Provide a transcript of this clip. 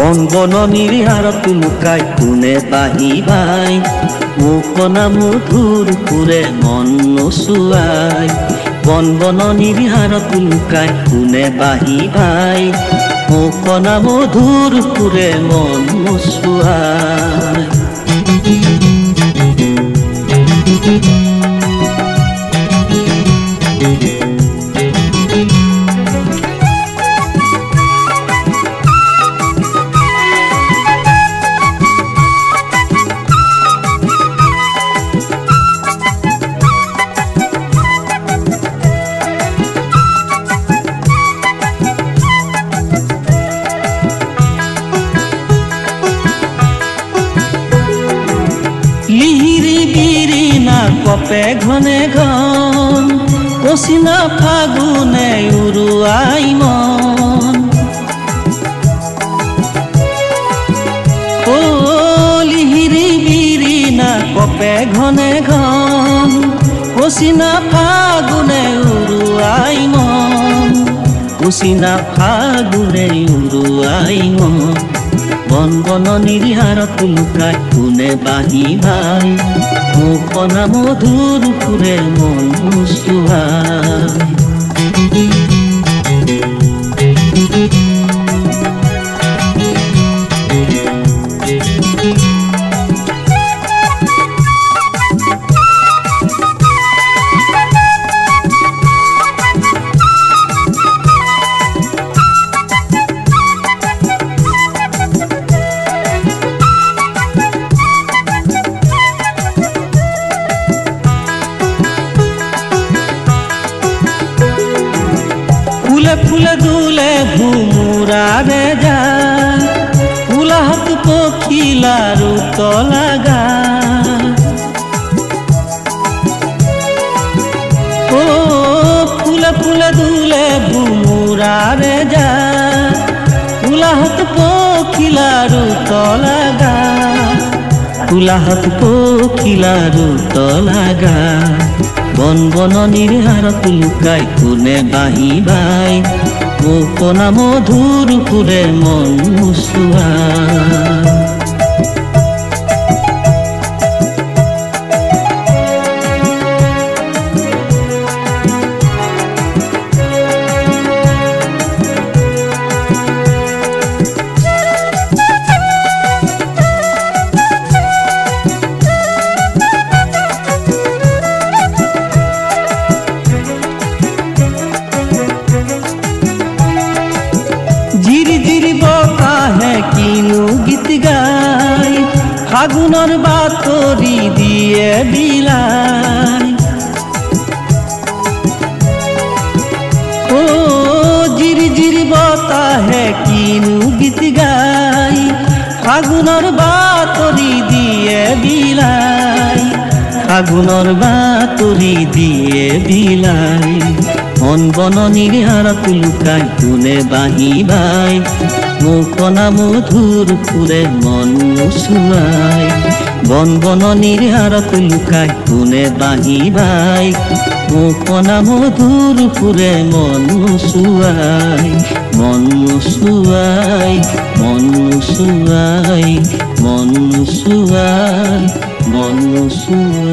বন বননিৰ হাৰত লুকাই কোনে বাহি ভাই মুখনা মধুৰ সুৰে মন নোচোৱাই বন বননিৰ হাৰত লুকাই কোনে বাহি ভাই মুখনা মধুৰ সুৰে মন নোচোৱাই কপে ঘনে ঘন পচিনা ফাগুনে উৰুৱাই মন লিহিৰি বিৰিনা কপে ঘনে ঘন পচিনা ফাগুনে উৰুৱাই মন পচিনা ফাগুনে উৰুৱাই মন বন বননিৰ হাৰত লুকাই কোনে বাহি ভাই মুখনা মধুৰ সুৰে মন নোচোৱাই ফুলে দুলে ভুমুৰাৰে যা উলাহত পখিলাৰু তলাগা ফুলে ফুলে দুলে ভুমুৰাৰে যা উলাহত পখিলাৰু তলাগা উলাহত পখিলাৰু তলাগা বন বননিৰ হাৰত লুকাই কোনে বাহি ভাই মুখনা মধুৰ সুৰে মন নোচোৱাই ফাগুনৰ বাতৰি দিয়ে বিলাই জিৰি জিৰি বতাহে কিনো গীত গাই ফাগুনৰ বাতৰি দিয়ে বিলাই ফাগুনৰ বাতৰি দিয়ে বিলাই বন বননিৰ হাৰত লুকাই কোনে বাহি ভাই মুখনা মধুৰ সুৰে মন নোচোৱাই বন বননিৰ হাৰত লুকাই কোনে বাহি ভাই মুখনা মধুৰ সুৰে মন নোচোৱাই মন নোচোৱাই মন নোচোৱাই মন নোচোৱাই মন নোচোৱাই